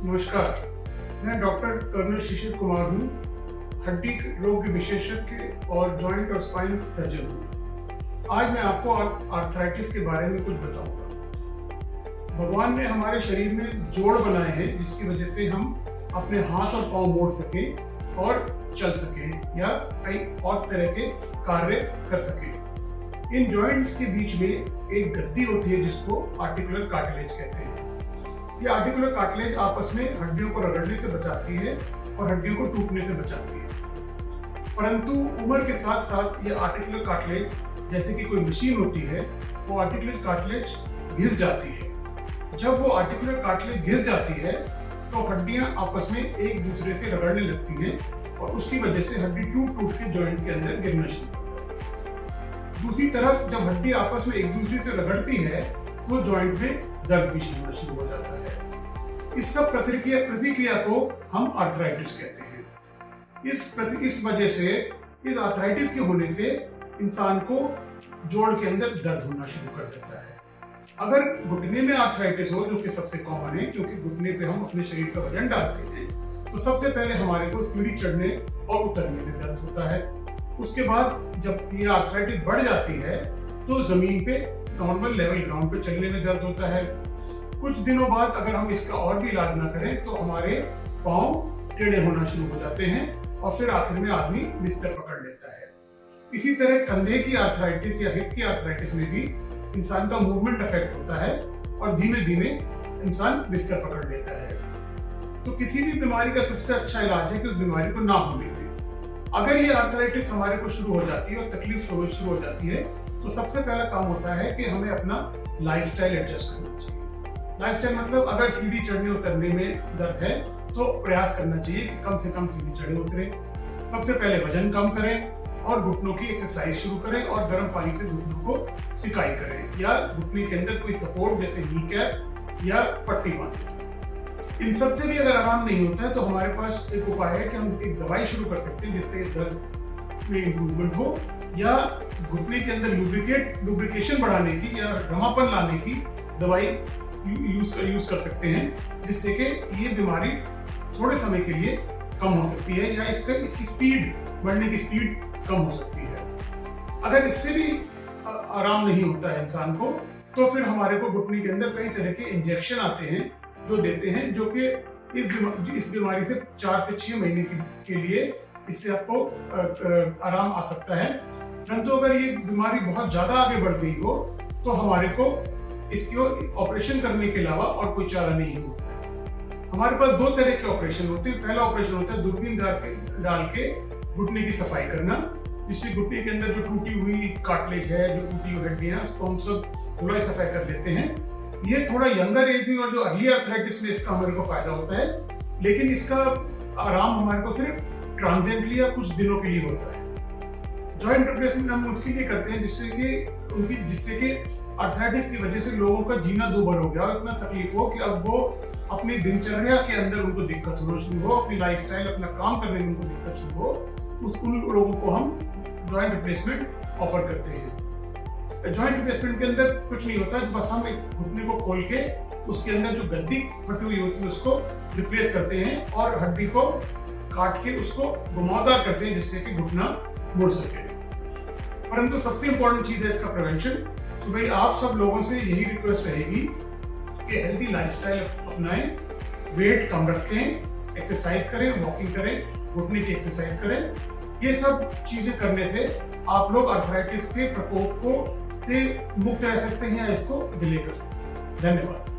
नमस्कार, मैं doctor colonel Shishir Kumar हूँ। हड्डी रोग के विशेषज्ञ और जॉइंट और स्पाइन सर्जन हूँ। आज मैं आपको आर्थराइटिस के बारे में कुछ बताऊंगा। भगवान ने हमारे शरीर में जोड़ बनाए हैं जिसकी वजह से हम अपने हाथ और पांव मोड़ सकें और चल सकें या कई और तरह के कार्य कर सकें। इन जॉइंट्स के बीच में एक गद्दी होती है जिसको आर्टिकुलर कार्टिलेज कहते हैं। ये आर्टिकुलर कार्टिलेज आपस में हड्डियों को रगड़ने से बचाती है और हड्डियों को टूटने से बचाती है। परंतु उम्र के साथ साथ ये आर्टिकुलर कार्टिलेज जैसे कि कोई मशीन होती है, वो आर्टिकुलर कार्टिलेज घिस जाती है। जब वो आर्टिकुलर कार्टिलेज घिस जाती है तो हड्डियां आपस में एक दूसरे से रगड़ने लगती हैं और उसकी वजह से हड्डी टूट टूट के जॉइंट के अंदर गिरना शुरू हो जाती है। दूसरी तरफ जब हड्डी आपस में एक दूसरे से रगड़ती है तो जॉइंट में दर्द भी होना शुरू हो जाता है। इस सब प्रतिक्रिया को हम आर्थराइटिस कहते हैं। इस वजह से इस आर्थराइटिस के होने से इंसान को जोड़ के अंदर दर्द होना शुरू कर देता है। अगर घुटने में आर्थराइटिस हो, जो कि सबसे कॉमन है क्योंकि घुटने पे हम अपने शरीर का वजन डालते हैं, तो सबसे पहले हमारे को सीढ़ी चढ़ने और उतरने में दर्द होता है। उसके बाद जब ये आर्थराइटिस बढ़ जाती है तो जमीन पे नॉर्मल लेवल ग्राउंड पे चलने में दर्द होता है। कुछ दिनों बाद अगर हम इसका और भी इलाज ना करें तो हमारे पांव टेढ़े होना शुरू हो जाते हैं और फिर आखिर में आदमी बिस्तर पकड़ लेता है। इसी तरह कंधे की आर्थराइटिस या हिप की आर्थराइटिस में भी इंसान का मूवमेंट अफेक्ट होता है और धीमे धीमे इंसान बिस्तर पकड़ लेता है। तो किसी भी बीमारी का सबसे अच्छा इलाज है कि उस बीमारी को ना होने दें। अगर ये आर्थराइटिस हमारे को शुरू हो जाती है और तकलीफ शुरू हो जाती है तो सबसे पहला काम होता है कि हमें अपना लाइफस्टाइल एडजस्ट करना चाहिए। लाइफस्टाइल मतलब अगर सीढ़ी चढ़ने उतरने में दर्द है तो प्रयास करना चाहिए कि कम से कम सीढ़ी चढ़े उतरे। सबसे पहले वजन कम करें और घुटनों की एक्सरसाइज शुरू करें और गर्म पानी से घुटनों को सिकाई करें या घुटने के अंदर कोई सपोर्ट जैसे नी कैप या पट्टी बांधें। इन सब से भी अगर आराम नहीं होता है तो हमारे पास एक उपाय है कि हम एक दवाई शुरू कर सकते हैं जिससे दर्द में इम्प्रूवमेंट हो, या घुटने के अंदर लुब्रिकेशन बढ़ाने की या रमापन लाने की दवाई यूज कर सकते हैं, जिससे कि ये बीमारी थोड़े समय के लिए कम हो सकती है या इसकी स्पीड बढ़ने की स्पीड कम हो सकती है। अगर इससे भी आराम नहीं होता है इंसान को तो फिर हमारे को घुटने के अंदर कई तरह के इंजेक्शन आते हैं जो देते हैं, जो कि इस बीमारी से 4 से 6 महीने के लिए इससे आपको आराम आ सकता है। परंतु अगर ये बीमारी बहुत ज्यादा आगे बढ़ गई हो तो हमारे को इसको ऑपरेशन करने के अलावा और कोई चारा नहीं होता है। हमारे पास 2 तरह के ऑपरेशन होते हैं। पहला ऑपरेशन होता है दूरबीन डाल के घुटने की सफाई करना, जिससे घुटने के अंदर जो टूटी हुई कार्टिलेज है, जो टूटी हुई हड्डियां, उसको हम सब धुलाई सफाई कर लेते हैं। ये थोड़ा यंगर एज में और जो अर्ली आर्थराइटिस में इसका हमारे को फायदा होता है, लेकिन इसका आराम हमारे को सिर्फ ट्रांजिएंटली या कुछ दिनों के लिए होता है। जॉइंट रिप्लेसमेंट हम उसके लिए करते हैं जिससे कि आर्थराइटिस की वजह से लोगों का जीना दूभर हो गया और इतना तकलीफ हो कि अब वो अपनी दिनचर्या के अंदर उनको दिक्कत होना शुरू हो, अपनी लाइफस्टाइल, अपना काम करने में उनको दिक्कत शुरू हो, उन लोगों को हम जॉइंट रिप्लेसमेंट ऑफर करते हैं। जॉइंट रिप्लेसमेंट के अंदर कुछ नहीं होता, बस हम एक घुटने को खोल के उसके अंदर जो गद्दी फटी हुई होती है उसको रिप्लेस करते हैं और हड्डी को काट के उसको घुमावदार करते हैं जिससे कि घुटना मुड़ सके। परंतु सबसे इंपॉर्टेंट चीज है इसका प्रिवेंशन। तो भाई आप सब लोगों से यही रिक्वेस्ट रहेगी कि हेल्दी लाइफस्टाइल अपनाएं, वेट कम रखें, एक्सरसाइज करें, वॉकिंग करें, घुटने की एक्सरसाइज करें। ये सब चीजें करने से आप लोग आर्थराइटिस के प्रकोप से मुक्त रह सकते हैं या इसको डिले कर सकते हैं। धन्यवाद।